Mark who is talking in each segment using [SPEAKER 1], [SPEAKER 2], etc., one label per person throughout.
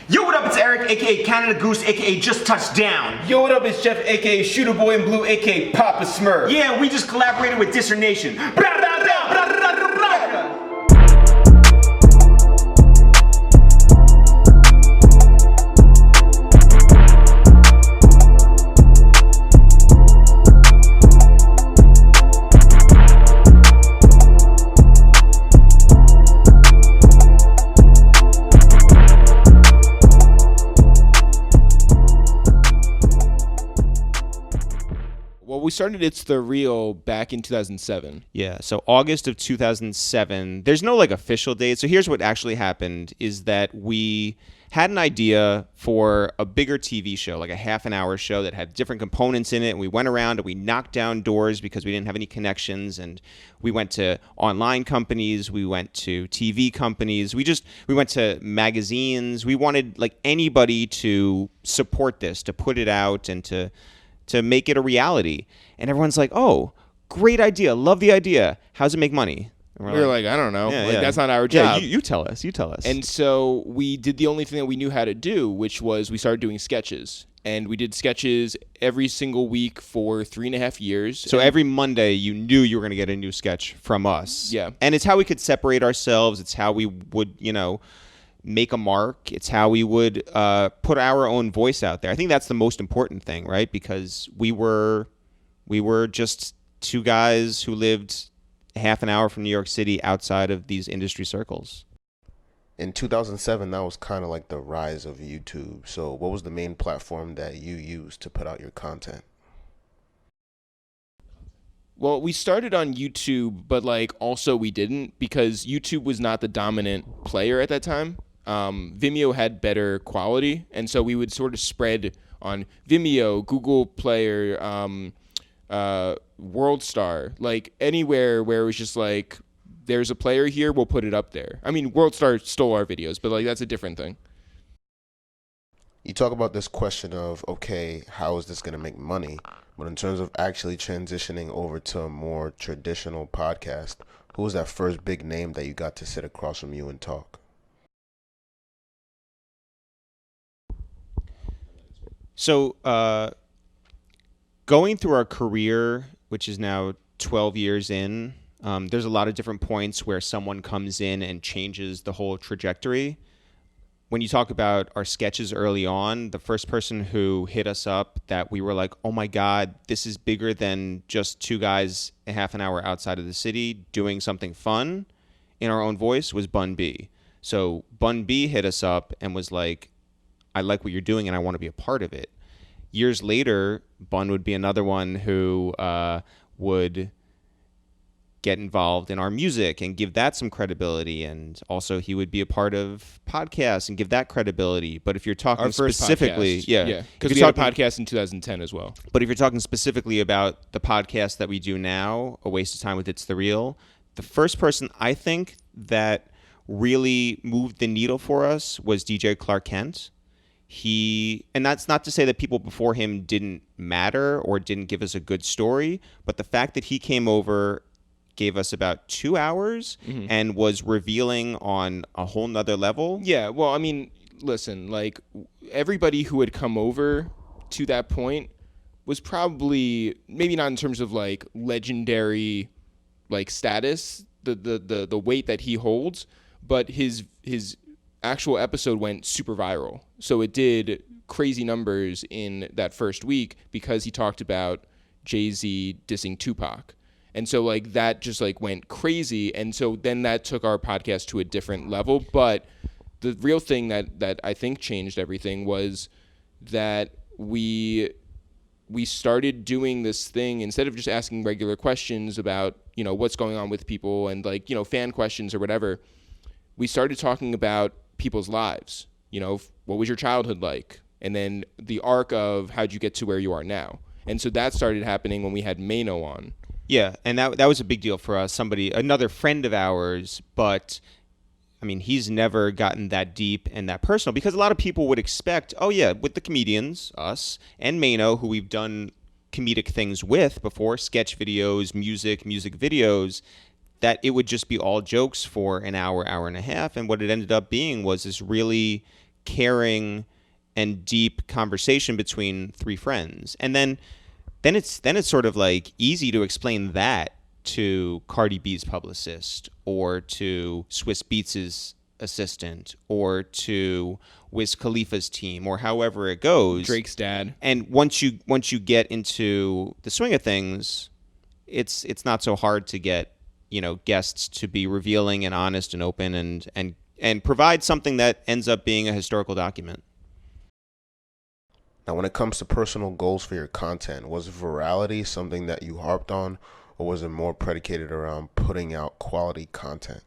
[SPEAKER 1] Yo, what up? It's Eric, aka Canada Goose, aka Just Touched Down.
[SPEAKER 2] Yo, what up? It's Jeff, aka Shooter Boy in Blue, aka Papa Smurf.
[SPEAKER 1] Yeah, we just collaborated with Disser Nation. Blah, blah, blah, blah, blah, blah, blah.
[SPEAKER 2] We started ItsTheReal back in 2007.
[SPEAKER 3] Yeah, so August of 2007. There's no official date. So here's what actually happened is that we had an idea for a bigger TV show, like a half an hour show that had different components in it. And we went around and we knocked down doors because we didn't have any connections. And we went to online companies. We went to TV companies. We went to magazines. We wanted anybody to support this, to put it out and to make it a reality. And everyone's like, oh, great idea. Love the idea. How's it make money?
[SPEAKER 2] We were like, I don't know.
[SPEAKER 3] Yeah.
[SPEAKER 2] That's not our job.
[SPEAKER 3] Yeah, you tell us.
[SPEAKER 2] And so we did the only thing that we knew how to do, which was we started doing sketches. And we did sketches every single week for 3.5 years.
[SPEAKER 3] So every Monday you knew you were going to get a new sketch from us.
[SPEAKER 2] Yeah.
[SPEAKER 3] And it's how we could separate ourselves. It's how we would, make a mark. It's how we would put our own voice out there. I think that's the most important thing, right? Because we were just two guys who lived half an hour from New York City outside of these industry circles.
[SPEAKER 4] In 2007, that was kind of like the rise of YouTube. So what was the main platform that you used to put out your content?
[SPEAKER 2] Well, we started on YouTube, but also we didn't, because YouTube was not the dominant player at that time. Vimeo had better quality, and so we would sort of spread on Vimeo, Google Player, WorldStar, anywhere where it was just there's a player here, we'll put it up there. I mean, WorldStar stole our videos, but that's a different thing.
[SPEAKER 4] You talk about this question of, okay, how is this going to make money? But in terms of actually transitioning over to a more traditional podcast, who was that first big name that you got to sit across from you and talk?
[SPEAKER 3] So going through our career, which is now 12 years in, there's a lot of different points where someone comes in and changes the whole trajectory. When you talk about our sketches early on, the first person who hit us up that we were like, oh my God, this is bigger than just two guys a half an hour outside of the city doing something fun in our own voice was Bun B. So Bun B hit us up and was like, I like what you're doing and I want to be a part of it. Years later, Bun would be another one who would get involved in our music and give that some credibility. And also he would be a part of podcasts and give that credibility. But if you're talking specifically,
[SPEAKER 2] because we had a podcast in 2010 as well.
[SPEAKER 3] But if you're talking specifically about the podcast that we do now, A Waste of Time with ItsTheReal, the first person I think that really moved the needle for us was DJ Clark Kent. And that's not to say that people before him didn't matter or didn't give us a good story, but the fact that he came over, gave us about 2 hours and was revealing on a whole nother level.
[SPEAKER 2] Yeah, well, I mean, listen, everybody who had come over to that point was probably, maybe not in terms of legendary status, the weight that he holds, but his actual episode went super viral. So it did crazy numbers in that first week because he talked about Jay-Z dissing Tupac. And so that just went crazy. And so then that took our podcast to a different level. But the real thing that I think changed everything was that we started doing this thing, instead of just asking regular questions about, what's going on with people and fan questions or whatever, we started talking about people's lives. What was your childhood like? And then the arc of how'd you get to where you are now? And so that started happening when we had Mano on.
[SPEAKER 3] Yeah, and that was a big deal for us. Another friend of ours, but I mean, he's never gotten that deep and that personal, because a lot of people would expect, oh yeah, with the comedians, us, and Mano, who we've done comedic things with before, sketch videos, music videos, that it would just be all jokes for an hour, hour and a half. And what it ended up being was this really caring and deep conversation between three friends. And then it's sort of like easy to explain that to Cardi B's publicist, or to Swiss Beats' assistant, or to Wiz Khalifa's team, or however it goes.
[SPEAKER 2] Drake's dad.
[SPEAKER 3] And once you get into the swing of things, it's not so hard to get, guests to be revealing and honest and open and provide something that ends up being a historical document.
[SPEAKER 4] Now, when it comes to personal goals for your content, was virality something that you harped on, or was it more predicated around putting out quality content?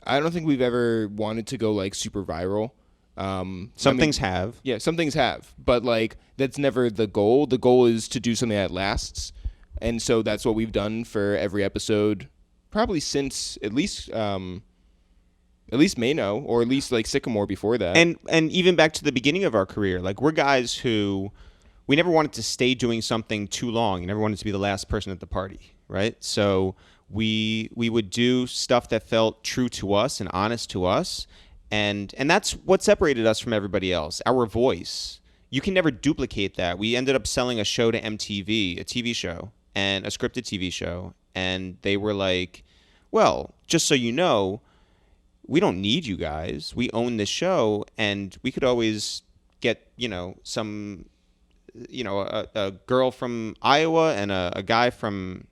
[SPEAKER 2] I don't think we've ever wanted to go like super viral.
[SPEAKER 3] Some things have.
[SPEAKER 2] Yeah, some things have, but like that's never the goal. The goal is to do something that lasts, and so that's what we've done for every episode, probably since at least Mano, or at least like Sycamore before that.
[SPEAKER 3] And even back to the beginning of our career, like we're guys who we never wanted to stay doing something too long. You never wanted to be the last person at the party, right? So we would do stuff that felt true to us and honest to us, and that's what separated us from everybody else. Our voice. You can never duplicate that. We ended up selling a show to MTV, a TV show, and a scripted TV show, and they were like, "Well, just so you know, we don't need you guys. We own this show, and we could always get, some, a girl from Iowa and a guy from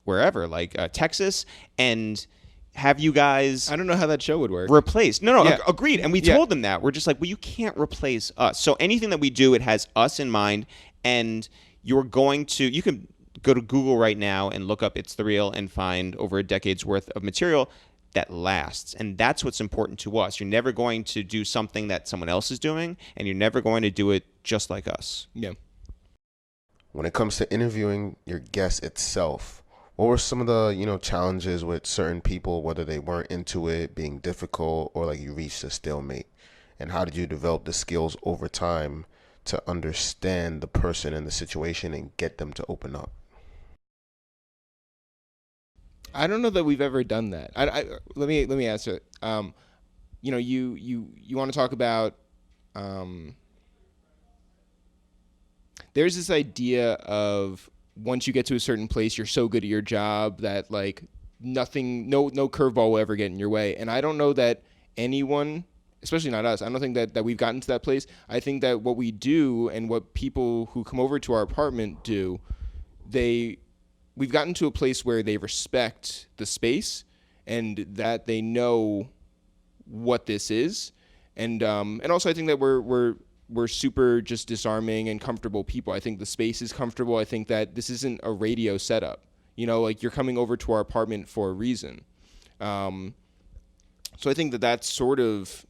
[SPEAKER 3] wherever, like Texas, and have you guys."
[SPEAKER 2] I don't know how that show would work.
[SPEAKER 3] Replaced. No,
[SPEAKER 2] Yeah.
[SPEAKER 3] Agreed. And we told them that. We're just like, well, you can't replace us. So anything that we do, it has us in mind, and you can go to Google right now and look up It's the Real and find over a decade's worth of material that lasts. And that's what's important to us. You're never going to do something that someone else is doing, and you're never going to do it just like us.
[SPEAKER 2] Yeah.
[SPEAKER 4] When it comes to interviewing your guest itself, what were some of the, challenges with certain people, whether they weren't into it, being difficult, or like you reached a stalemate? And how did you develop the skills over time to understand the person and the situation and get them to open up?
[SPEAKER 2] I don't know that we've ever done that. Let me answer it. You want to talk about there's this idea of once you get to a certain place, you're so good at your job that like nothing, no curveball will ever get in your way. And I don't know that anyone, especially not us, I don't think that we've gotten to that place. I think that what we do and what people who come over to our apartment do, we've gotten to a place where they respect the space and that they know what this is. And also I think that we're super just disarming and comfortable people. I think the space is comfortable. I think that this isn't a radio setup. Like you're coming over to our apartment for a reason. So I think that that's sort of,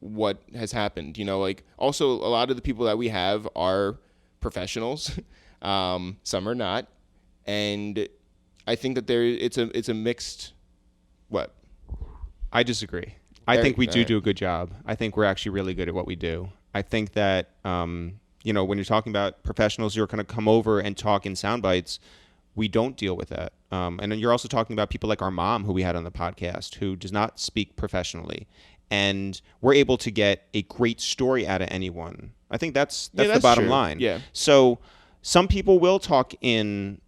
[SPEAKER 2] what has happened. Like also a lot of the people that we have are professionals. Some are not. And I think that it's a mixed, what?
[SPEAKER 3] I disagree. I think we do a good job. I think we're actually really good at what we do. I think that, when you're talking about professionals who are going to come over and talk in sound bites, we don't deal with that. And then you're also talking about people like our mom, who we had on the podcast, who does not speak professionally. And we're able to get a great story out of anyone. I think that's the bottom line.
[SPEAKER 2] Yeah.
[SPEAKER 3] So some people will talk in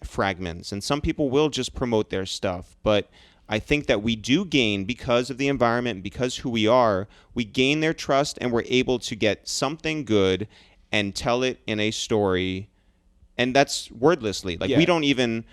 [SPEAKER 3] fragments, and some people will just promote their stuff. But I think that we do gain, because of the environment, because who we are, we gain their trust, and we're able to get something good and tell it in a story. And that's wordlessly. Like we don't even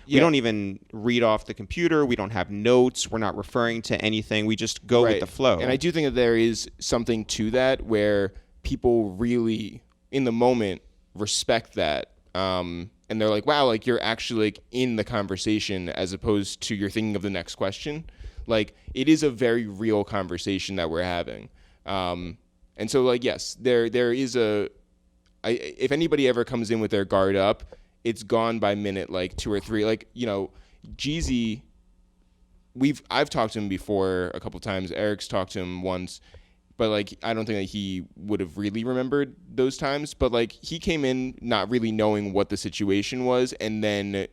[SPEAKER 3] read off the computer. We don't have notes. We're not referring to anything. We just go with the flow.
[SPEAKER 2] And I do think that there is something to that where people really, in the moment, respect that. And they're like, wow, like you're actually like in the conversation as opposed to you're thinking of the next question. Like it is a very real conversation that we're having. And so like, yes, there is if anybody ever comes in with their guard up, it's gone by minute like 2 or 3. Like, Jeezy, I've talked to him before a couple times. Eric's talked to him once. But, like, I don't think that he would have really remembered those times. But, like, he came in not really knowing what the situation was. And then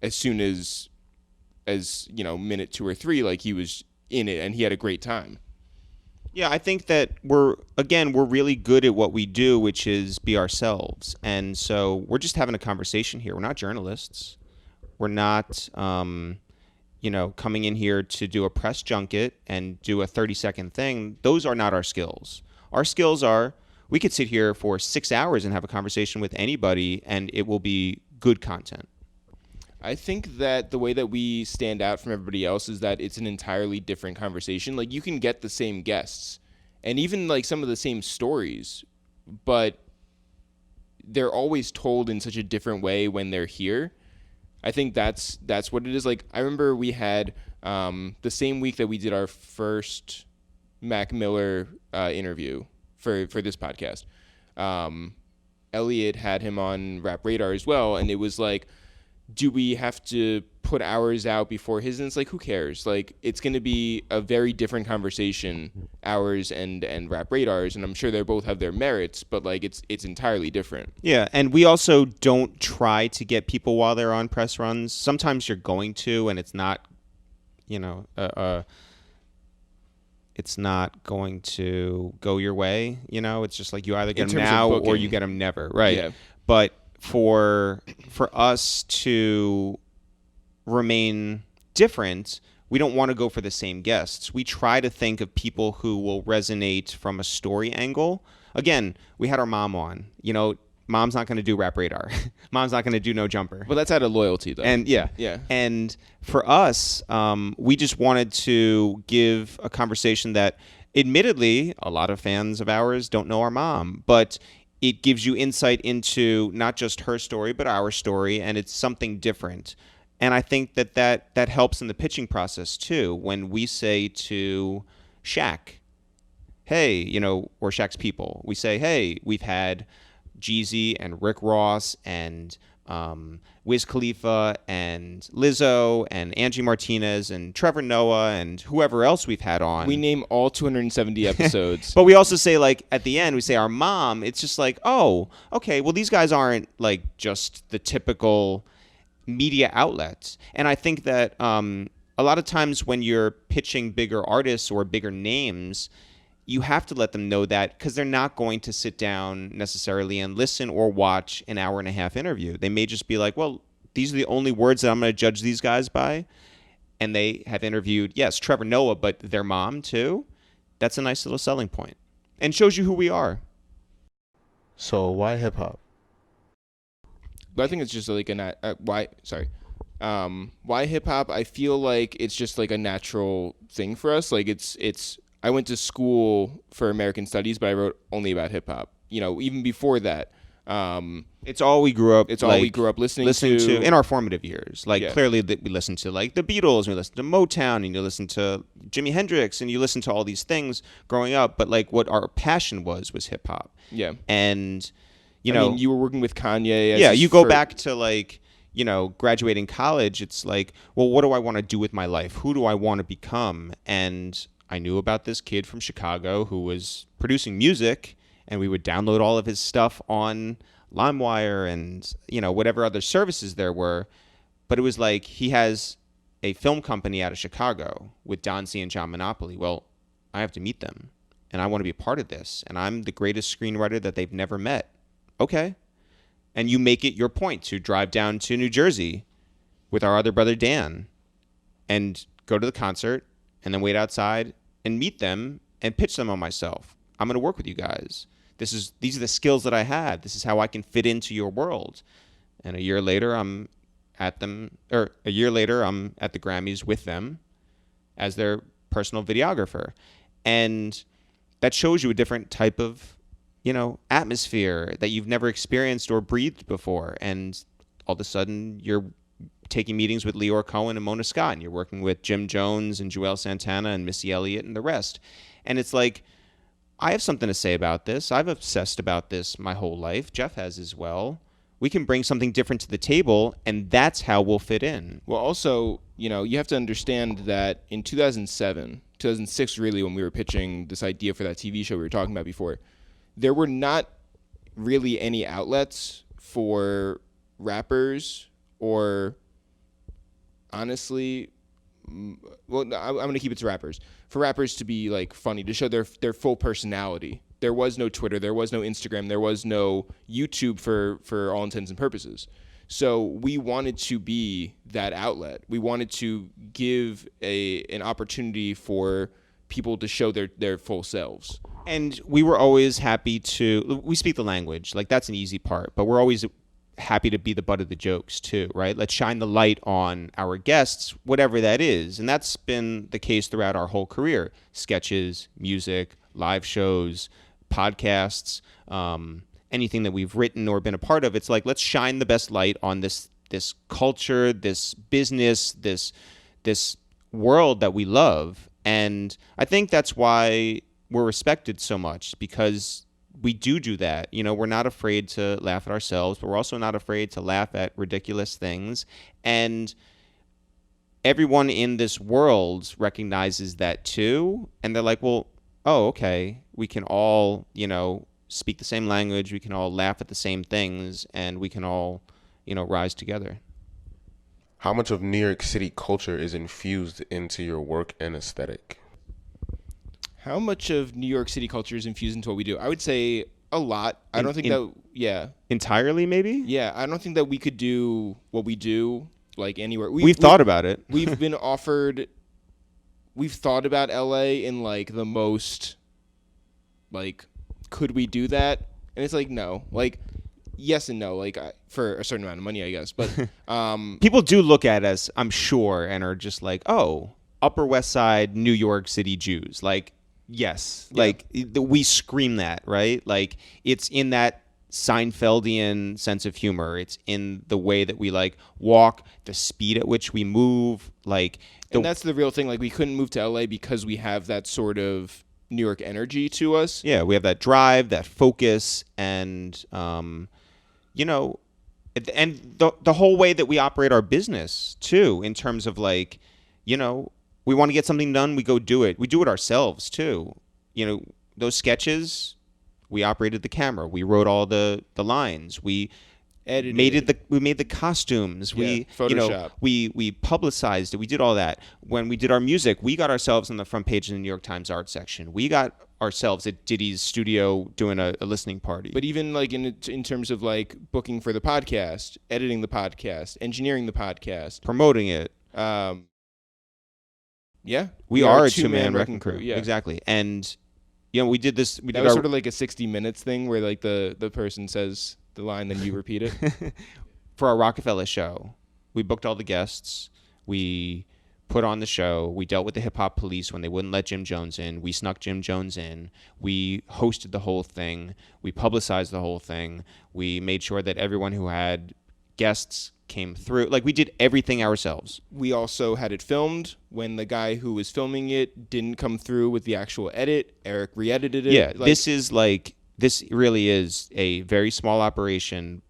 [SPEAKER 2] as soon as minute 2 or 3, like, he was in it, and he had a great time.
[SPEAKER 3] Yeah, I think that we're really good at what we do, which is be ourselves. And so we're just having a conversation here. We're not journalists. We're not, coming in here to do a press junket and do a 30-second thing. Those are not our skills. Our skills are, we could sit here for 6 hours and have a conversation with anybody, and it will be good content.
[SPEAKER 2] I think that the way that we stand out from everybody else is that it's an entirely different conversation. Like, you can get the same guests and even like some of the same stories, but they're always told in such a different way when they're here. I think that's what it is. Like, I remember we had the same week that we did our first Mac Miller interview for this podcast. Elliot had him on Rap Radar as well, and it was like, do we have to put ours out before his? And it's like, who cares? Like, it's going to be a very different conversation, ours and Rap Radar's, and I'm sure they both have their merits, but like it's entirely different.
[SPEAKER 3] Yeah, and we also don't try to get people while they're on press runs. Sometimes you're going to, and it's not, it's not going to go your way. It's just like you either get them now or you get them never, right?
[SPEAKER 2] Yeah.
[SPEAKER 3] But for us to remain different, we don't want to go for the same guests. We try to think of people who will resonate from a story angle. Again, we had our mom on. Mom's not going to do Rap Radar. Mom's not going to do No Jumper.
[SPEAKER 2] Well, that's out of loyalty, though.
[SPEAKER 3] And yeah. And for us, we just wanted to give a conversation that, admittedly, a lot of fans of ours don't know our mom, but it gives you insight into not just her story, but our story, and it's something different. And I think that helps in the pitching process, too. When we say to Shaq, hey, or Shaq's people, we say, hey, we've had Jeezy and Rick Ross and Wiz Khalifa and Lizzo and Angie Martinez and Trevor Noah and whoever else we've had on.
[SPEAKER 2] We name all 270 episodes.
[SPEAKER 3] But we also say, like, at the end, we say our mom. It's just like, oh, okay, well, these guys aren't like just the typical media outlets. And I think that a lot of times when you're pitching bigger artists or bigger names, you have to let them know that, because they're not going to sit down necessarily and listen or watch an hour-and-a-half interview. They may just be like, well, these are the only words that I'm going to judge these guys by. And they have interviewed, yes, Trevor Noah, but their mom too. That's a nice little selling point and shows you who we are.
[SPEAKER 4] So why hip-hop?
[SPEAKER 2] But I think it's just like why hip-hop? I feel like it's just like a natural thing for us. Like it's I went to school for American Studies, but I wrote only about hip hop. Even before that,
[SPEAKER 3] it's all we grew up.
[SPEAKER 2] It's all we grew up listening to
[SPEAKER 3] in our formative years. Like,
[SPEAKER 2] yeah.
[SPEAKER 3] Clearly, we listened to like the Beatles, and we listened to Motown, and you listen to Jimi Hendrix, and you listen to all these things growing up. But like, what our passion was hip hop.
[SPEAKER 2] Yeah,
[SPEAKER 3] and
[SPEAKER 2] I mean, you were working with Kanye.
[SPEAKER 3] You go back to like, graduating college. It's like, well, what do I want to do with my life? Who do I want to become? And I knew about this kid from Chicago who was producing music, and we would download all of his stuff on LimeWire and, whatever other services there were. But it was like, he has a film company out of Chicago with Don C and John Monopoly. Well, I have to meet them, and I want to be a part of this. And I'm the greatest screenwriter that they've never met. Okay. And you make it your point to drive down to New Jersey with our other brother, Dan, and go to the concert and then wait outside and meet them and pitch them on myself. I'm going to work with you guys. These are the skills that I have. This is how I can fit into your world. And a year later, I'm at the Grammys with them as their personal videographer. And that shows you a different type of, atmosphere that you've never experienced or breathed before. And all of a sudden, you're taking meetings with Leor Cohen and Mona Scott, and you're working with Jim Jones and Joel Santana and Missy Elliott and the rest. And it's like, I have something to say about this. I've obsessed about this my whole life. Jeff has as well. We can bring something different to the table, and that's how we'll fit in.
[SPEAKER 2] Well, also, you have to understand that in 2006, really, when we were pitching this idea for that TV show we were talking about before, there were not really any outlets for rappers or, honestly, well, I'm going to keep it to rappers. For rappers to be like funny, to show their full personality. There was no Twitter, there was no Instagram, there was no YouTube for all intents and purposes. So we wanted to be that outlet. We wanted to give an opportunity for people to show their full selves.
[SPEAKER 3] And we were always happy we speak the language, like that's an easy part, but we're always happy to be the butt of the jokes too, right? Let's shine the light on our guests, whatever that is. And that's been the case throughout our whole career. Sketches, music, live shows, podcasts, anything that we've written or been a part of. It's like, let's shine the best light on this culture, this business, this world that we love. And I think that's why we're respected so much, because we do that. You know, we're not afraid to laugh at ourselves, but we're also not afraid to laugh at ridiculous things. And everyone in this world recognizes that too. And they're like, well, oh, okay, we can all, you know, speak the same language. We can all laugh at the same things, and we can all, you know, rise together.
[SPEAKER 4] How much of New York City culture is infused into your work and aesthetic?
[SPEAKER 2] How much of New York City culture is infused into what we do? I would say a lot. I don't think that, yeah.
[SPEAKER 3] Entirely, maybe?
[SPEAKER 2] Yeah, I don't think that we could do what we do, like, anywhere.
[SPEAKER 3] We've thought about it.
[SPEAKER 2] We've been offered, we've thought about LA in, like, the most, like, could we do that? And it's like, no. Like, yes and no, like, for a certain amount of money, I guess. But
[SPEAKER 3] people do look at us, I'm sure, and are just like, oh, Upper West Side, New York City Jews. Like, yes. Yeah. Like, we scream that, right? Like, it's in that Seinfeldian sense of humor. It's in the way that we, like, walk, the speed at which we move. Like,
[SPEAKER 2] and that's the real thing. Like, we couldn't move to LA because we have that sort of New York energy to us.
[SPEAKER 3] Yeah, we have that drive, that focus, and you know, and the whole way that we operate our business too, in terms of, like, you know, we want to get something done, we go do it. We do it ourselves too. You know, those sketches, we operated the camera, we wrote all the lines, we edited, we made the costumes, we
[SPEAKER 2] Photoshop.
[SPEAKER 3] You know, we publicized it, we did all that. When we did our music, we got ourselves on the front page of the New York Times art section. We got ourselves at Diddy's studio doing a listening party.
[SPEAKER 2] But even, like, in terms of, like, booking for the podcast, editing the podcast, engineering the podcast,
[SPEAKER 3] promoting it.
[SPEAKER 2] Yeah,
[SPEAKER 3] we are a two-man wrecking crew. Yeah, exactly. And you know, we did this.
[SPEAKER 2] That was sort of like a 60 Minutes thing, where, like, the person says the line, then you repeat it.
[SPEAKER 3] For our Rockefeller show, we booked all the guests. We put on the show. We dealt with the hip hop police when they wouldn't let Jim Jones in. We snuck Jim Jones in. We hosted the whole thing. We publicized the whole thing. We made sure that everyone who had guests came through. Like, we did everything ourselves.
[SPEAKER 2] We also had it filmed. When the guy who was filming it didn't come through with the actual edit, Eric re-edited it.
[SPEAKER 3] Yeah, this really is a very small operation,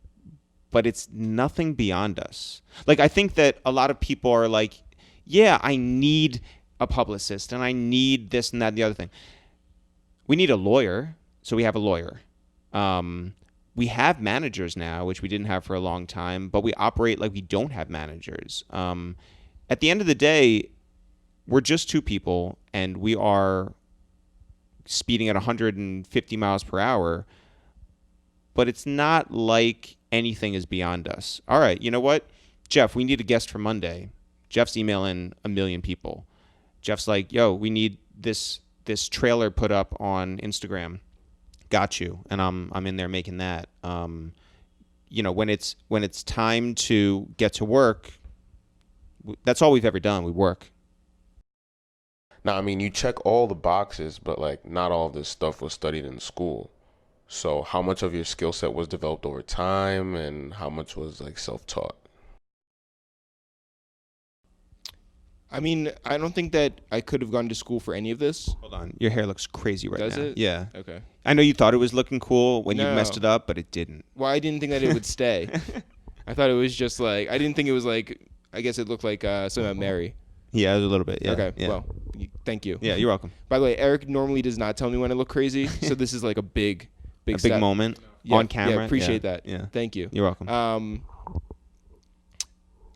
[SPEAKER 3] but it's nothing beyond us. Like, I think that a lot of people are like, yeah, I need a publicist and I need this and that and the other thing. We need a lawyer, so we have a lawyer. We have managers now, which we didn't have for a long time, but we operate like we don't have managers. At the end of the day, we're just two people, and we are speeding at 150 miles per hour, but it's not like anything is beyond us. All right, you know what? Jeff, we need a guest for Monday. Jeff's emailing 1 million people. Jeff's like, yo, we need this trailer put up on Instagram. Got you. And I'm in there making that. You know, when it's time to get to work, that's all we've ever done. We work.
[SPEAKER 4] Now, I mean, you check all the boxes, but, like, not all of this stuff was studied in school. So how much of your skill set was developed over time, and how much was, like, self-taught?
[SPEAKER 2] I mean, I don't think that I could have gone to school for any of this.
[SPEAKER 3] Hold on. Your hair looks crazy right now.
[SPEAKER 2] Does it?
[SPEAKER 3] Yeah.
[SPEAKER 2] Okay.
[SPEAKER 3] I know you thought it was looking cool when you messed it up, but it didn't.
[SPEAKER 2] Well, I didn't think that it would stay. I thought it was just, like, I didn't think it was, like, I guess it looked like something about Mary.
[SPEAKER 3] Yeah, a little bit. Yeah.
[SPEAKER 2] Okay.
[SPEAKER 3] Yeah.
[SPEAKER 2] Well, thank you.
[SPEAKER 3] Yeah, you're welcome.
[SPEAKER 2] By the way, Eric normally does not tell me when I look crazy, so this is, like, a big
[SPEAKER 3] big moment on camera.
[SPEAKER 2] Yeah, appreciate that.
[SPEAKER 3] Yeah.
[SPEAKER 2] Thank you.
[SPEAKER 3] You're welcome.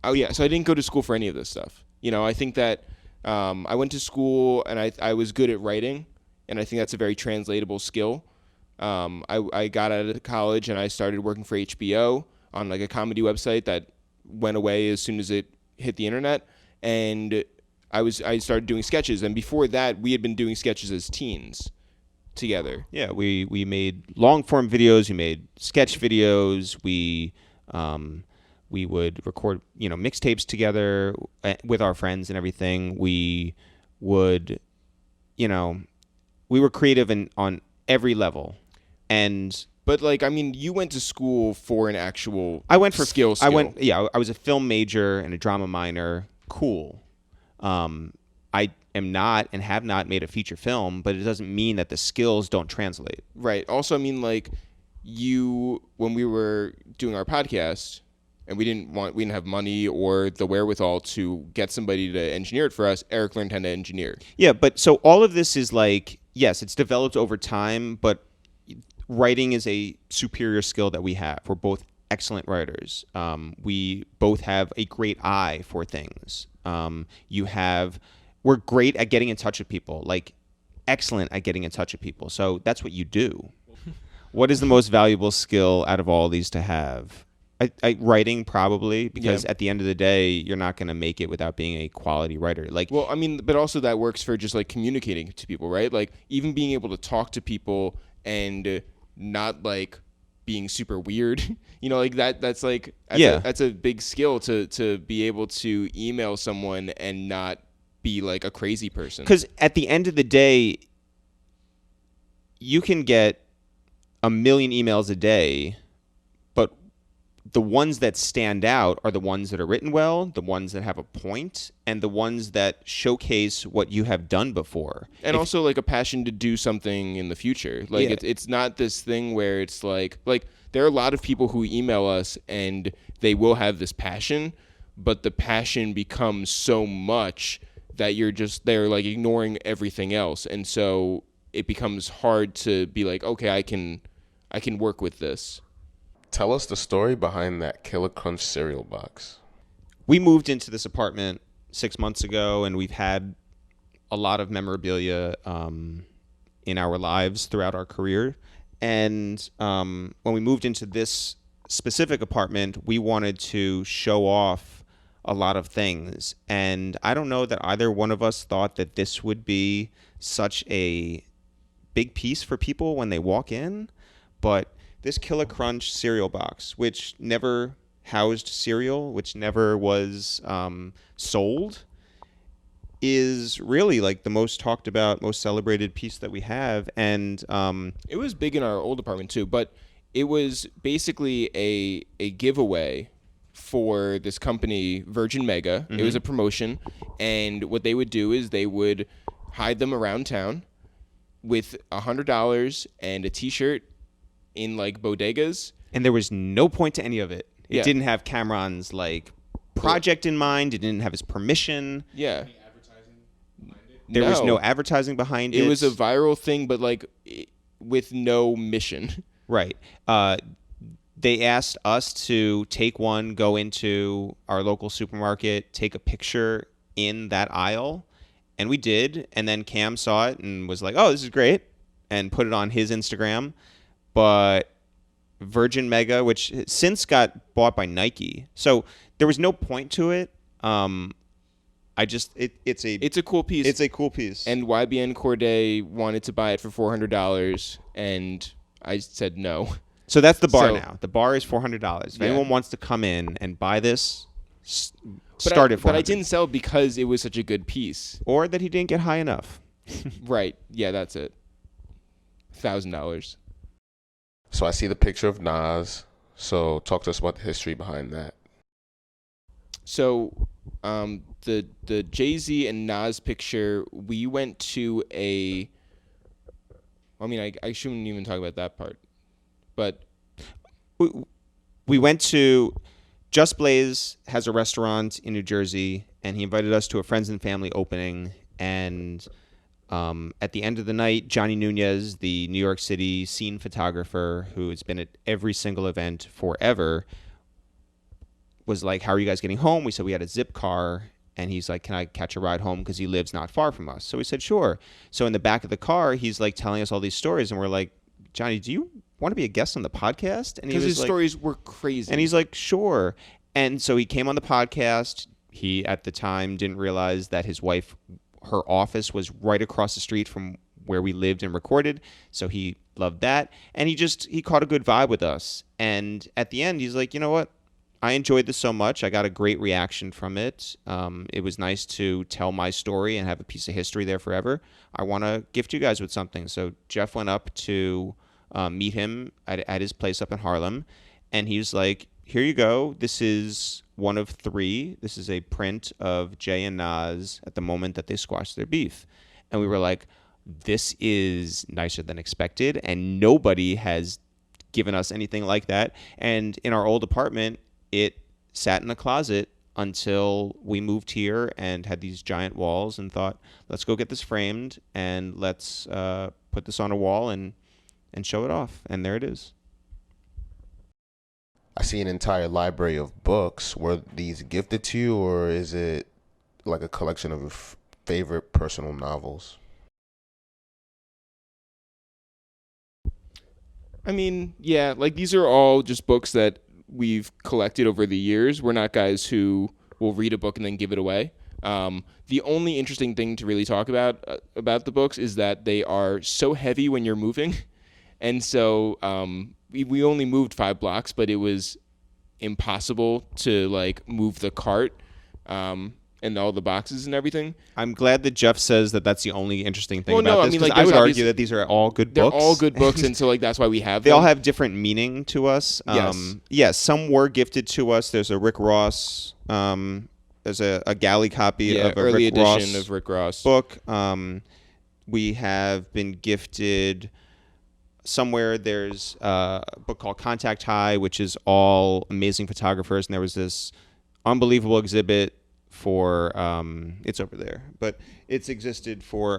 [SPEAKER 2] Oh, yeah, so I didn't go to school for any of this stuff. You know, I think that I went to school and I was good at writing, and I think that's a very translatable skill. I got out of college and I started working for HBO on like a comedy website that went away as soon as it hit the internet, and I started doing sketches. And before that, we had been doing sketches as teens together.
[SPEAKER 3] Yeah, we made long form videos. We made sketch videos. We would record mixtapes together with our friends and everything. We would we were creative on every level.
[SPEAKER 2] But you went to school for an actual skill.
[SPEAKER 3] I was a film major and a drama minor. Cool. I am not and have not made a feature film, but it doesn't mean that the skills don't translate.
[SPEAKER 2] Right. Also, when we were doing our podcast and we didn't have money or the wherewithal to get somebody to engineer it for us, Eric learned how to engineer.
[SPEAKER 3] Yeah, but so all of this is like, yes, it's developed over time, but writing is a superior skill that we have. We're both excellent writers. We both have a great eye for things. We're great at getting in touch with people, like excellent at getting in touch with people. So that's what you do. What is the most valuable skill out of all these to have? Writing, probably, because at the end of the day, you're not going to make it without being a quality writer.
[SPEAKER 2] But also that works for just like communicating to people, right? Like even being able to talk to people and not like being super weird, that's a big skill to be able to email someone and not be like a crazy person.
[SPEAKER 3] Because at the end of the day, you can get 1 million emails a day, but the ones that stand out are the ones that are written well, the ones that have a point, and the ones that showcase what you have done before.
[SPEAKER 2] And also like a passion to do something in the future. Like it's not this thing where it's like there are a lot of people who email us and they will have this passion, but the passion becomes so much that they're like ignoring everything else. And so it becomes hard to be like, okay, I can work with this.
[SPEAKER 4] Tell us the story behind that Killer Crunch cereal box.
[SPEAKER 3] We moved into this apartment 6 months ago, and we've had a lot of memorabilia in our lives throughout our career. And when we moved into this specific apartment, we wanted to show off a lot of things. And I don't know that either one of us thought that this would be such a big piece for people when they walk in, but this Killer Crunch cereal box, which never housed cereal, which never was sold, is really like the most talked about, most celebrated piece that we have. And
[SPEAKER 2] it was big in our old apartment too, but it was basically a giveaway for this company, Virgin Mega. Mm-hmm. It was a promotion, and what they would do is they would hide them around town with $100 and a T-shirt in like bodegas.
[SPEAKER 3] And there was no point to any of it. It didn't have Cameron's like project in mind. It didn't have his permission.
[SPEAKER 2] Yeah.
[SPEAKER 3] There was no advertising behind it.
[SPEAKER 2] It was a viral thing, but like with no mission.
[SPEAKER 3] Right. They asked us to take one, go into our local supermarket, take a picture in that aisle, and we did. And then Cam saw it and was like, "Oh, this is great," and put it on his Instagram. But Virgin Mega, which since got bought by Nike, so there was no point to it. It's a
[SPEAKER 2] cool piece.
[SPEAKER 3] It's a cool piece.
[SPEAKER 2] And YBN Corday wanted to buy it for $400, and I said no.
[SPEAKER 3] So that's the bar now. The bar is $400. If anyone wants to come in and buy this, start at $400.
[SPEAKER 2] But I didn't sell because it was such a good piece.
[SPEAKER 3] Or that he didn't get high enough.
[SPEAKER 2] Right. Yeah, that's it. $1,000.
[SPEAKER 4] So I see the picture of Nas. So talk to us about the history behind that.
[SPEAKER 2] So the Jay-Z and Nas picture, we went to I shouldn't even talk about that part. But
[SPEAKER 3] we went to Just Blaze has a restaurant in New Jersey, and he invited us to a friends and family opening. And at the end of the night, Johnny Nunez, the New York City scene photographer who has been at every single event forever, was like, "How are you guys getting home?" We said we had a zip car, And he's like, can I catch a ride home? Because he lives not far from us. So we said, sure. So in the back of the car, he's like telling us all these stories. And we're like, Johnny, do you want to be a guest on the podcast? And
[SPEAKER 2] Because his
[SPEAKER 3] like,
[SPEAKER 2] stories were crazy.
[SPEAKER 3] and he's like, sure. And so he came on the podcast. He, at the time, didn't realize that his wife, her office was right across the street from where we lived and recorded. So he loved that. And he caught a good vibe with us. And at the end, he's like, you know what? I enjoyed this so much. I got a great reaction from it. It was nice to tell my story and have a piece of history there forever. I want to gift you guys with something. So Jeff went up to meet him at his place up in Harlem. And he was like, here you go. This is one of 3. This is a print of Jay and Nas at the moment that they squashed their beef. And we were like, this is nicer than expected. And nobody has given us anything like that. And in our old apartment, it sat in a closet until we moved here and had these giant walls and thought, let's go get this framed and let's put this on a wall and show it off. And there it is.
[SPEAKER 4] I see an entire library of books. Were these gifted to you, or is it like a collection of your favorite personal novels?
[SPEAKER 2] I mean, yeah, like these are all just books that we've collected over the years. We're not guys who will read a book and then give it away. The only interesting thing to really talk about the books is that they are so heavy when you're moving. And so we only moved 5 blocks, but it was impossible to like move the cart and all the boxes and everything.
[SPEAKER 3] I'm glad that Jeff says that that's the only interesting thing
[SPEAKER 2] Well,
[SPEAKER 3] about
[SPEAKER 2] no,
[SPEAKER 3] this.
[SPEAKER 2] I mean,
[SPEAKER 3] 'Cause
[SPEAKER 2] like,
[SPEAKER 3] I would
[SPEAKER 2] there's
[SPEAKER 3] argue that these are all good
[SPEAKER 2] They're
[SPEAKER 3] books.
[SPEAKER 2] all good books, and so like that's why we have
[SPEAKER 3] They
[SPEAKER 2] them.
[SPEAKER 3] all have different meaning to us.
[SPEAKER 2] Yes.
[SPEAKER 3] Yes, some were gifted to us. There's a Rick Ross. There's a galley copy of a
[SPEAKER 2] early
[SPEAKER 3] Rick
[SPEAKER 2] edition
[SPEAKER 3] Ross
[SPEAKER 2] of Rick Ross
[SPEAKER 3] book. We have been gifted somewhere. There's a book called Contact High, which is all amazing photographers, and there was this unbelievable exhibit for it's over there, but it's existed for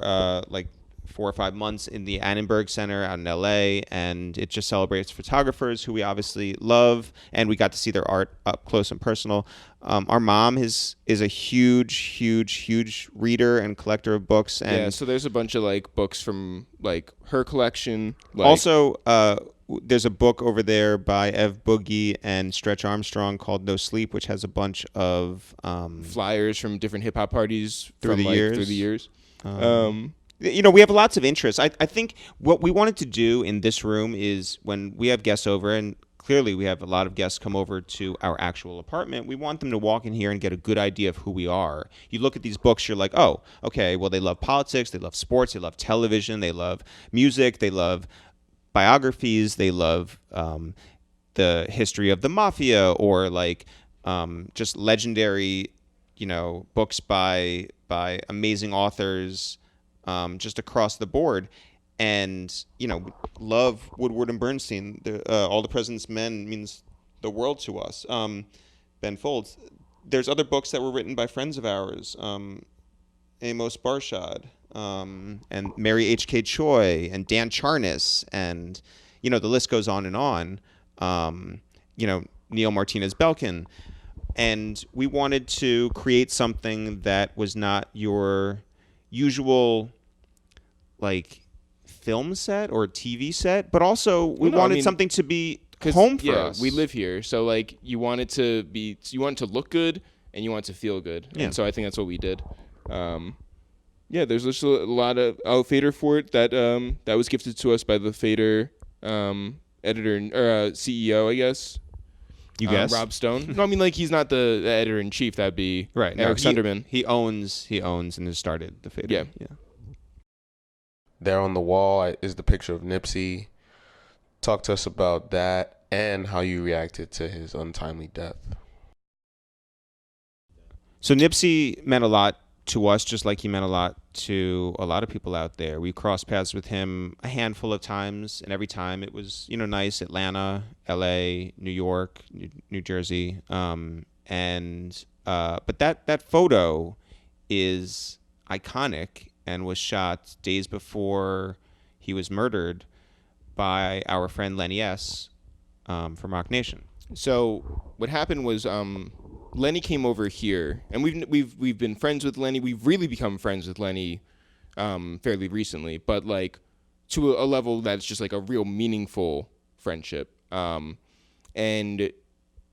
[SPEAKER 3] like 4 or 5 months in the Annenberg Center out in LA, and it just celebrates photographers who we obviously love, and we got to see their art up close and personal. Our mom is a huge reader and collector of books, and
[SPEAKER 2] yeah, so there's a bunch of like books from like her collection. Like,
[SPEAKER 3] also there's a book over there by Ev Boogie and Stretch Armstrong called No Sleep, which has a bunch of
[SPEAKER 2] flyers from different hip hop parties
[SPEAKER 3] through the
[SPEAKER 2] years.
[SPEAKER 3] You know, we have lots of interests. I think what we wanted to do in this room is when we have guests over, and clearly we have a lot of guests come over to our actual apartment, we want them to walk in here and get a good idea of who we are. You look at these books, you're like, oh, okay, well, they love politics, they love sports, they love television, they love music, they love biographies, they love the history of the mafia, or like just legendary, you know, books by amazing authors. Just across the board, and you know, love Woodward and Bernstein. All the President's Men means the world to us. Ben Folds. There's other books that were written by friends of ours, Amos Barshad, and Mary H.K. Choi, and Dan Charnas, and you know, the list goes on and on. You know, Neil Martinez Belkin, and we wanted to create something that was not your usual like film set or TV set, but also we wanted something to be home for us.
[SPEAKER 2] We live here, so like you want it to look good and you want it to feel good, and so I think that's what we did. There's just a lot of Fader Fort that was gifted to us by the Fader editor or CEO, I guess.
[SPEAKER 3] You guess?
[SPEAKER 2] Rob Stone. No, I mean like he's not the editor in chief. That'd be
[SPEAKER 3] right.
[SPEAKER 2] Eric Sunderman.
[SPEAKER 3] He owns and has started the Fader.
[SPEAKER 2] Yeah.
[SPEAKER 4] There on the wall is the picture of Nipsey. Talk to us about that and how you reacted to his untimely death.
[SPEAKER 3] So Nipsey meant a lot to us, just like he meant a lot to a lot of people out there. We crossed paths with him a handful of times, and every time it was, you know, nice. Atlanta, LA, New York, New Jersey. But that photo is iconic and was shot days before he was murdered by our friend Lenny S. From Rock Nation.
[SPEAKER 2] So what happened was Lenny came over here, and we've been friends with Lenny. We've really become friends with Lenny fairly recently, but like to a level that's just like a real meaningful friendship. And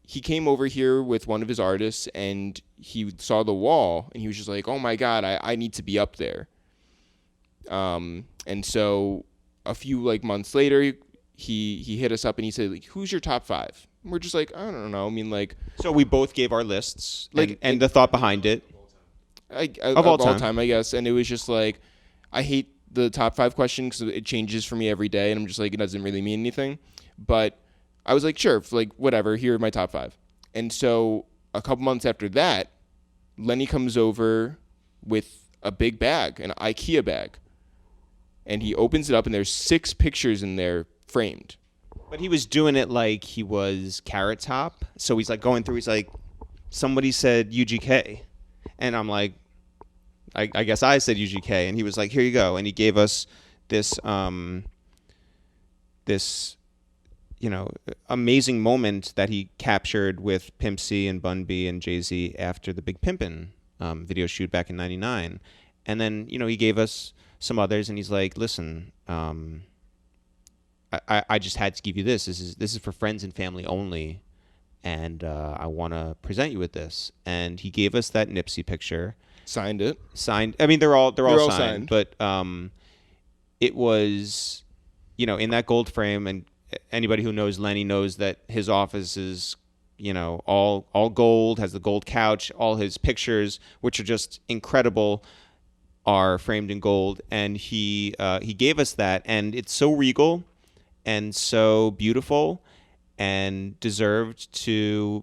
[SPEAKER 2] he came over here with one of his artists, and he saw the wall, and he was just like, "Oh my God, I need to be up there." And so a few like months later, he hit us up and he said, like, "Who's your top 5?" And we're just like, "I don't know. I mean, like."
[SPEAKER 3] So we both gave our lists,
[SPEAKER 2] Like-
[SPEAKER 3] and the thought behind it.
[SPEAKER 2] Of all time, I guess. And it was just like, I hate the top 5 question because it changes for me every day, and I'm just like, it doesn't really mean anything. But I was like, sure, like whatever. Here are my top 5. And so a couple months after that, Lenny comes over with a big bag, an IKEA bag, and he opens it up, and there's 6 pictures in there framed.
[SPEAKER 3] But he was doing it like he was Carrot Top. So he's like going through. He's like, somebody said UGK, and I'm like, I guess I said UGK, and he was like, here you go, and he gave us this amazing moment that he captured with Pimp C and Bun B and Jay-Z after the Big Pimpin' video shoot back in '99, and then he gave us some others, and he's like, listen, I just had to give you this. This is for friends and family only, and I want to present you with this. And he gave us that Nipsey picture.
[SPEAKER 2] Signed it.
[SPEAKER 3] Signed. I mean, they're all
[SPEAKER 2] all
[SPEAKER 3] signed. But it was, in that gold frame, and anybody who knows Lenny knows that his office is, all gold, has the gold couch, all his pictures, which are just incredible, are framed in gold. And he gave us that, and it's so regal and so beautiful and deserved to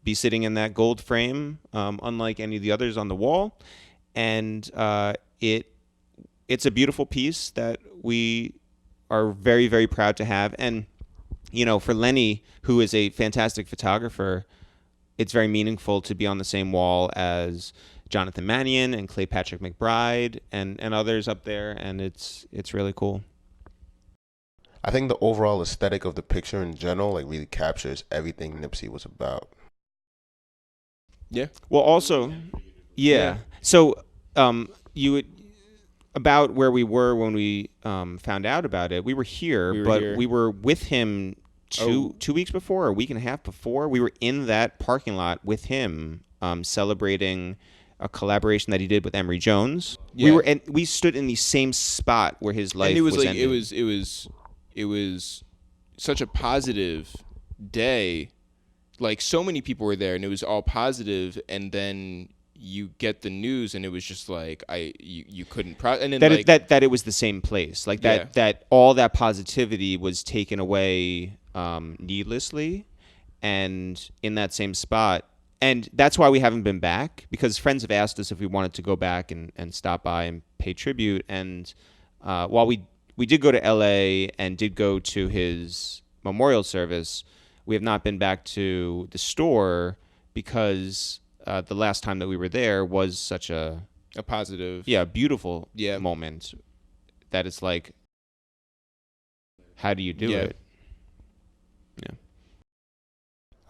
[SPEAKER 3] be sitting in that gold frame, unlike any of the others on the wall. And it's a beautiful piece that we are very, very proud to have. And, for Lenny, who is a fantastic photographer, it's very meaningful to be on the same wall as Jonathan Mannion and Clay Patrick McBride and others up there. And it's really cool.
[SPEAKER 4] I think the overall aesthetic of the picture in general really captures everything Nipsey was about.
[SPEAKER 2] Yeah.
[SPEAKER 3] Well, also, yeah. So, you would about where we were when we found out about it. We were here, we were with him two weeks before, a week and a half before. We were in that parking lot with him, celebrating a collaboration that he did with Emory Jones.
[SPEAKER 2] Yeah.
[SPEAKER 3] We stood in the same spot where his life
[SPEAKER 2] and it was like
[SPEAKER 3] ended.
[SPEAKER 2] it was such a positive day. Like, so many people were there, and it was all positive, and then you get the news, and it was just like you couldn't and then
[SPEAKER 3] that it was the same place, like that all that positivity was taken away needlessly, and in that same spot. And that's why we haven't been back, because friends have asked us if we wanted to go back and stop by and pay tribute. And while we did go to LA and did go to his memorial service, we have not been back to the store because the last time that we were there was such a
[SPEAKER 2] positive,
[SPEAKER 3] beautiful moment that it's like, how do you do it? Yeah.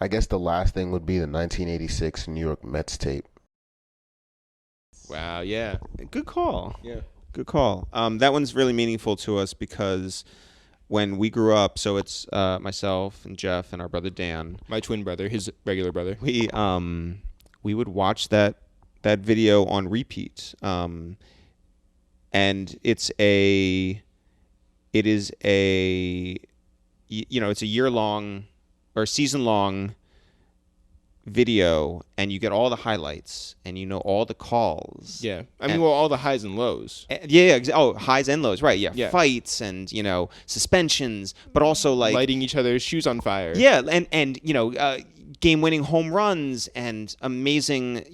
[SPEAKER 4] I guess the last thing would be the 1986 New York Mets tape.
[SPEAKER 2] Wow, yeah.
[SPEAKER 3] Good call.
[SPEAKER 2] Yeah.
[SPEAKER 3] Good call. That one's really meaningful to us because when we grew up, so it's myself and Jeff and our brother Dan.
[SPEAKER 2] My twin brother, his regular brother.
[SPEAKER 3] We would watch that video on repeat. And it's a year-long or season-long video, and you get all the highlights and all the calls.
[SPEAKER 2] Yeah. I mean, all the highs and lows.
[SPEAKER 3] Highs and lows, right? Yeah. Fights and suspensions, but also like
[SPEAKER 2] lighting each other's shoes on fire.
[SPEAKER 3] Yeah, and game-winning home runs and amazing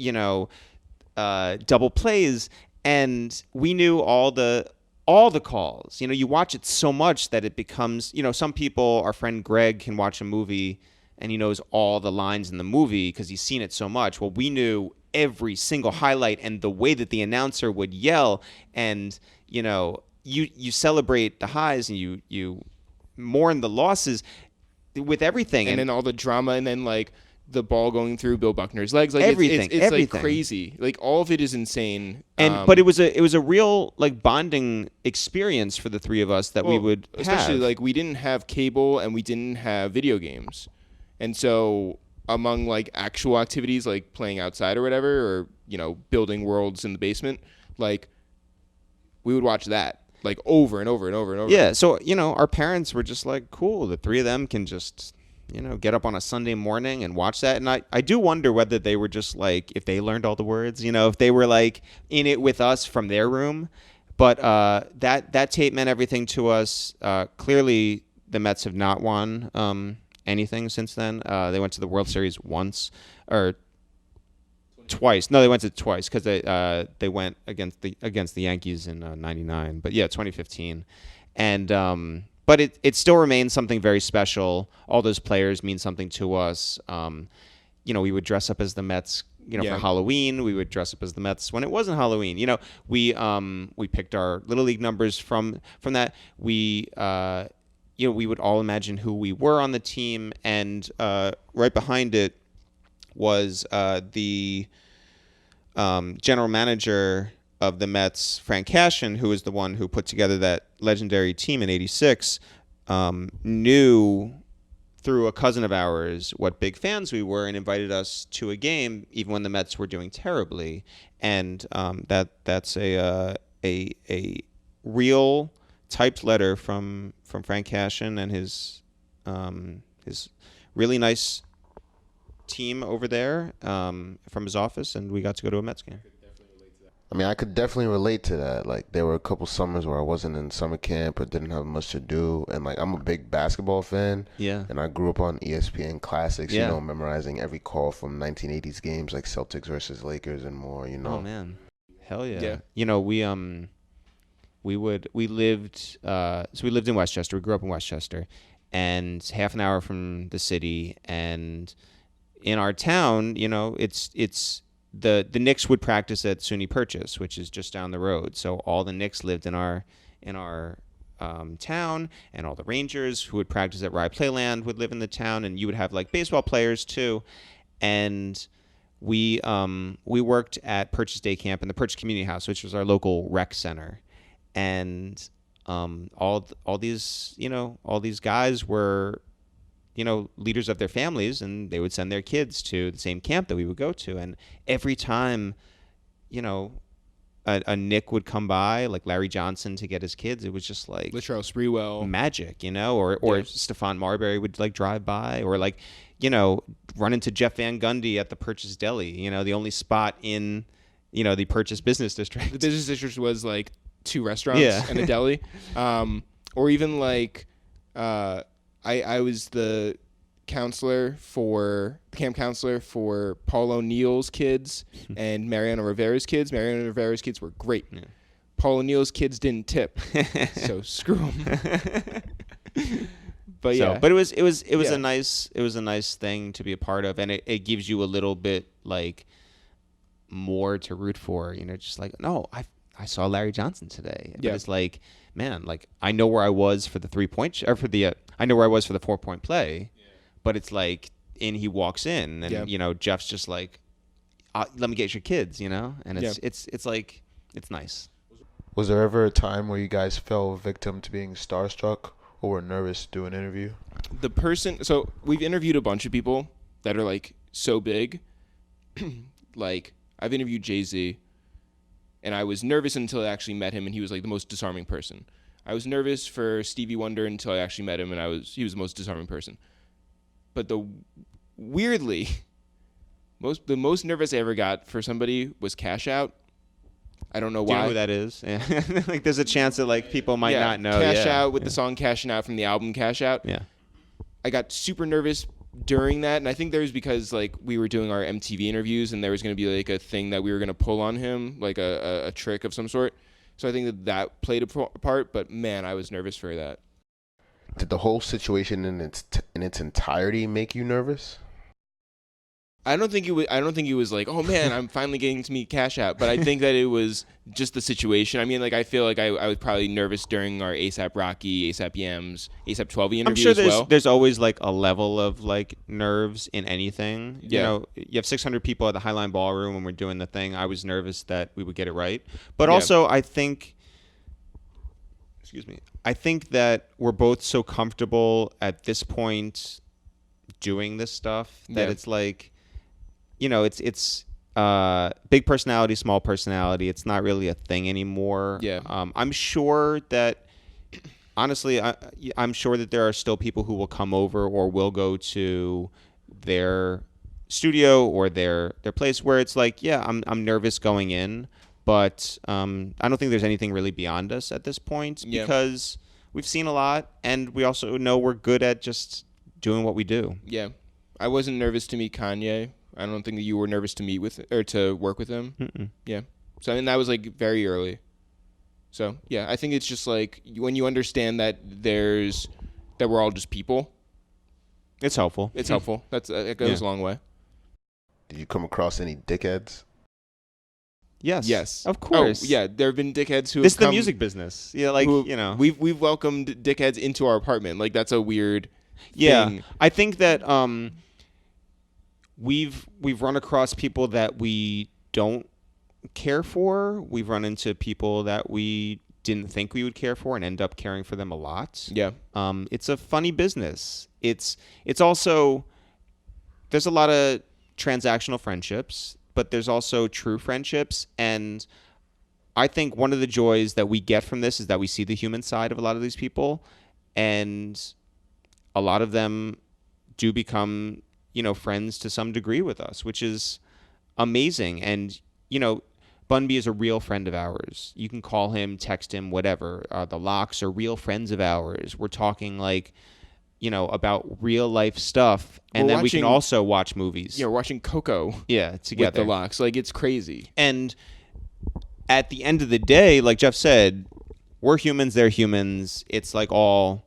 [SPEAKER 3] double plays, and we knew all the calls. You watch it so much that it becomes, some people, our friend Greg can watch a movie and he knows all the lines in the movie because he's seen it so much. Well, we knew every single highlight and the way that the announcer would yell, and you celebrate the highs and you mourn the losses. with everything.
[SPEAKER 2] And then all the drama, and then like the ball going through Bill Buckner's legs, like
[SPEAKER 3] everything.
[SPEAKER 2] It's like crazy. Like all of it is insane.
[SPEAKER 3] And but it was a real like bonding experience for the three of us that we would
[SPEAKER 2] especially
[SPEAKER 3] have.
[SPEAKER 2] like we didn't have cable and we didn't have video games, and so among like actual activities like playing outside or whatever, or building worlds in the basement, like we would watch that like over and over and over and over.
[SPEAKER 3] Yeah, so our parents were just like, cool, the three of them can just get up on a Sunday morning and watch that. And I do wonder whether they were just like, if they learned all the words, if they were like in it with us from their room. But that tape meant everything to us. Clearly, the Mets have not won anything since then. They went to the World Series once or twice. No, they went to twice because they went against the Yankees in '99. But yeah, 2015, and but it still remains something very special. All those players mean something to us. We would dress up as the Mets, for Halloween. We would dress up as the Mets when it wasn't Halloween. We picked our Little League numbers from that. We would all imagine who we were on the team, and right behind it was the general manager of the Mets, Frank Cashin, who was the one who put together that legendary team in '86, knew through a cousin of ours what big fans we were and invited us to a game even when the Mets were doing terribly. And that's a real typed letter from Frank Cashin and his really nice team over there from his office, and we got to go to a Mets game.
[SPEAKER 4] I mean, I could definitely relate to that. Like, there were a couple summers where I wasn't in summer camp or didn't have much to do. And, like, I'm a big basketball fan.
[SPEAKER 3] Yeah.
[SPEAKER 4] And I grew up on ESPN Classics,
[SPEAKER 3] Yeah.
[SPEAKER 4] memorizing every call from 1980s games like Celtics versus Lakers and more,
[SPEAKER 3] Oh, man. Hell yeah.
[SPEAKER 2] Yeah.
[SPEAKER 3] We lived in Westchester. We grew up in Westchester. And half an hour from the city. And in our town, it's the Knicks would practice at SUNY Purchase, which is just down the road. So all the Knicks lived in our town, and all the Rangers who would practice at Rye Playland would live in the town, and you would have like baseball players too. And we worked at Purchase Day Camp in the Purchase Community House, which was our local rec center, and all these guys were leaders of their families, and they would send their kids to the same camp that we would go to. And every time, a Nick would come by, like Larry Johnson, to get his kids, it was just like
[SPEAKER 2] Latrell Sprewell,
[SPEAKER 3] magic, or Stephon Marbury would like drive by, or like, run into Jeff Van Gundy at the Purchase Deli, the only spot in, the Purchase Business District.
[SPEAKER 2] The business district was like 2 restaurants and a deli, or even like. I was the camp counselor for Paul O'Neill's kids and Mariano Rivera's kids. Mariano Rivera's kids were great. Yeah. Paul O'Neill's kids didn't tip, so screw them. But yeah,
[SPEAKER 3] but it was a nice thing to be a part of, and it gives you a little bit like more to root for. Just like, no, I saw Larry Johnson today. But it's like, man, like I know where I was for the 3-point or for the I know where I was for the 4-point play, but it's like he walks in and Jeff's just like, let me get your kids, and it's like, it's nice.
[SPEAKER 4] Was there ever a time where you guys fell victim to being starstruck or were nervous to do an interview?
[SPEAKER 2] So we've interviewed a bunch of people that are like so big. Like I've interviewed Jay-Z, and I was nervous until I actually met him, and he was like the most disarming person. I was nervous for Stevie Wonder until I actually met him, and he was the most disarming person. But weirdly, the most nervous I ever got for somebody was Cash Out. I don't know why.
[SPEAKER 3] Do you know who that is? Yeah. Like there's a chance that like people might not know.
[SPEAKER 2] Cash Out with the song Cashing Out from the album Cash Out.
[SPEAKER 3] Yeah.
[SPEAKER 2] I got super nervous during that, and I think there was because like we were doing our MTV interviews, and there was going to be like a thing that we were going to pull on him, like a trick of some sort. So I think that played a part, but man, I was nervous for that.
[SPEAKER 4] Did the whole situation in its entirety make you nervous?
[SPEAKER 2] I don't think it was like, oh man, I'm finally getting to meet Cash App. But I think that it was just the situation. I mean, like I feel like I was probably nervous during our ASAP Rocky, ASAP Yams, ASAP 12 interview
[SPEAKER 3] I'm sure
[SPEAKER 2] as well.
[SPEAKER 3] there's always like a level of like nerves in anything. You know, you have 600 people at the Highline Ballroom when we're doing the thing. I was nervous that we would get it right, but also I think, I think that we're both so comfortable at this point doing this stuff that it's like, you know, it's big personality, small personality. It's not really a thing anymore.
[SPEAKER 2] Yeah.
[SPEAKER 3] I'm sure that, honestly, I'm sure that there are still people who will come over or will go to their studio or their place where it's like, yeah, I'm nervous going in, but I don't think there's anything really beyond us at this point because we've seen a lot and we also know we're good at just doing what we do.
[SPEAKER 2] Yeah. I wasn't nervous to meet Kanye. I don't think that you were nervous to meet with or to work with him.
[SPEAKER 3] Mm-mm.
[SPEAKER 2] Yeah. So I mean that was like very early. So yeah, I think it's just like when you understand that we're all just people.
[SPEAKER 3] It's helpful.
[SPEAKER 2] It's helpful. It goes a long way.
[SPEAKER 4] Did you come across any dickheads?
[SPEAKER 3] Yes. Of course.
[SPEAKER 2] Oh, yeah. There have been dickheads who.
[SPEAKER 3] This is
[SPEAKER 2] have
[SPEAKER 3] the music business. Yeah, like
[SPEAKER 2] who,
[SPEAKER 3] you know,
[SPEAKER 2] we've welcomed dickheads into our apartment. Like that's a weird.
[SPEAKER 3] Yeah,
[SPEAKER 2] thing.
[SPEAKER 3] I think that we've run across people that we don't care for. We've run into people that we didn't think we would care for and end up caring for them a lot.
[SPEAKER 2] Yeah.
[SPEAKER 3] It's a funny business. It's also, there's a lot of transactional friendships, but there's also true friendships. And I think one of the joys that we get from this is that we see the human side of a lot of these people, and a lot of them do become, you know, friends to some degree with us, which is amazing. And, you know, Bunby is a real friend of ours. You can call him, text him, whatever. The Locks are real friends of ours. We're talking like, you know, about real life stuff. And then we can also watch movies.
[SPEAKER 2] Yeah, we're watching Coco.
[SPEAKER 3] Yeah, together.
[SPEAKER 2] With the Locks. Like, it's crazy.
[SPEAKER 3] And at the end of the day, like Jeff said, we're humans, they're humans. It's like all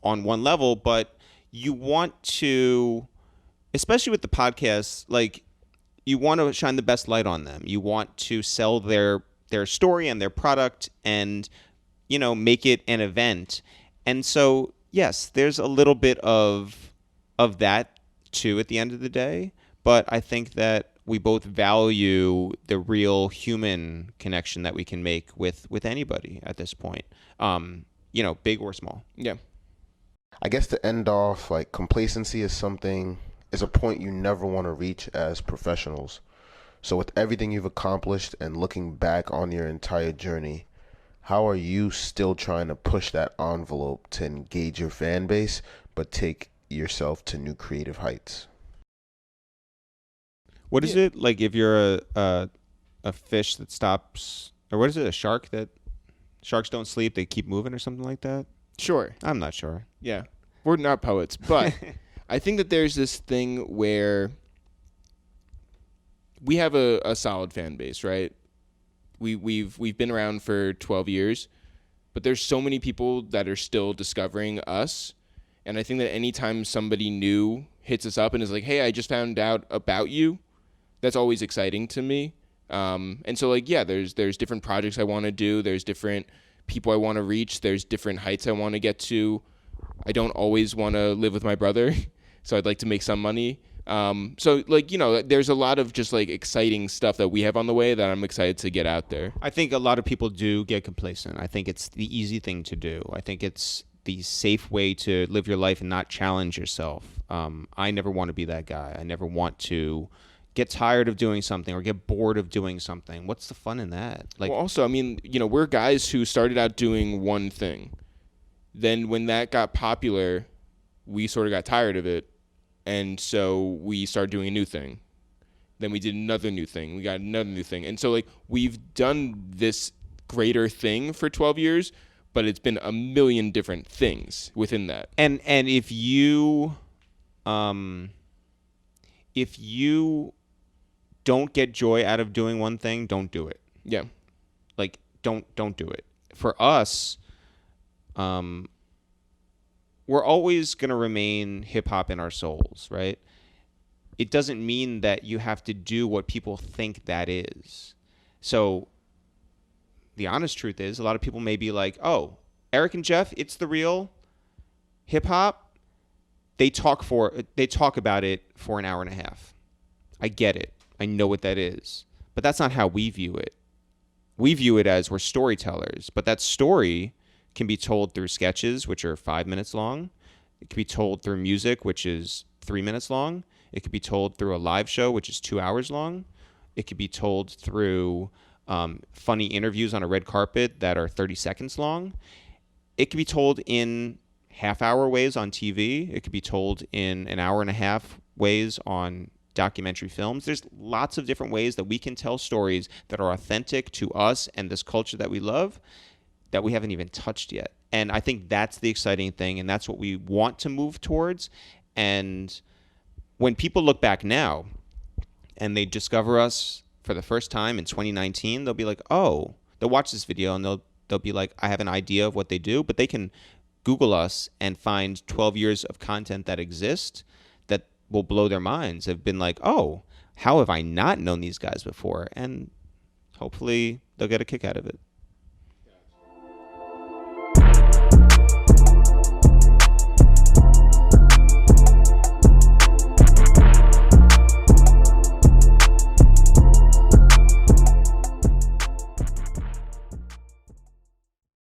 [SPEAKER 3] on one level, but you want to, especially with the podcast, like you want to shine the best light on them. You want to sell their story and their product and, you know, make it an event. And so, yes, there's a little bit of that too at the end of the day, but I think that we both value the real human connection that we can make with anybody at this point, you know, big or small.
[SPEAKER 2] Yeah.
[SPEAKER 4] I guess to end off, like, complacency is a point you never want to reach as professionals. So with everything you've accomplished and looking back on your entire journey, how are you still trying to push that envelope to engage your fan base, but take yourself to new creative heights?
[SPEAKER 3] What is it like if you're a fish that stops, or what is it, a shark that sharks don't sleep, they keep moving or something like that?
[SPEAKER 2] Sure.
[SPEAKER 3] I'm not sure.
[SPEAKER 2] Yeah. We're not poets, but I think that there's this thing where we have a solid fan base, right? We've been around for 12 years, but there's so many people that are still discovering us. And I think that anytime somebody new hits us up and is like, hey, I just found out about you, that's always exciting to me. And so, like, yeah, there's different projects I want to do. There's different people I want to reach. There's different heights I want to get to. I don't always want to live with my brother, so I'd like to make some money. So, like, you know, there's a lot of just, like, exciting stuff that we have on the way that I'm excited to get out there.
[SPEAKER 3] I think a lot of people do get complacent. I think it's the easy thing to do. I think it's the safe way to live your life and not challenge yourself. I never want to be that guy. I never want to get tired of doing something or get bored of doing something. What's the fun in that? Like,
[SPEAKER 2] well, also, I mean, you know, we're guys who started out doing one thing. Then when that got popular, we sort of got tired of it. And so we started doing a new thing. Then we did another new thing. We got another new thing. And so, like, we've done this greater thing for 12 years, but it's been a million different things within that.
[SPEAKER 3] And if you don't get joy out of doing one thing, don't do it.
[SPEAKER 2] Yeah.
[SPEAKER 3] Like, don't do it. For us, we're always going to remain hip hop in our souls, right? it doesn't mean that you have to do what people think that is. So the honest truth is, a lot of people may be like, oh, Eric and Jeff, It's the Real, hip hop, they talk about it for an hour and a half. I get it. I know what that is. But that's not how we view it. We view it as we're storytellers, but that story can be told through sketches, which are 5 minutes long. It can be told through music, which is 3 minutes long. It could be told through a live show, which is 2 hours long. It could be told through funny interviews on a red carpet that are 30 seconds long. It could be told in half-hour ways on TV. It could be told in an hour and a half ways on documentary films. There's lots of different ways that we can tell stories that are authentic to us and this culture that we love that we haven't even touched yet. And I think that's the exciting thing, and that's what we want to move towards. And when people look back now and they discover us for the first time in 2019, they'll be like, oh, they'll watch this video and they'll be like, I have an idea of what they do, but they can Google us and find 12 years of content that exist that will blow their minds. Have been like, oh, how have I not known these guys before? And hopefully they'll get a kick out of it.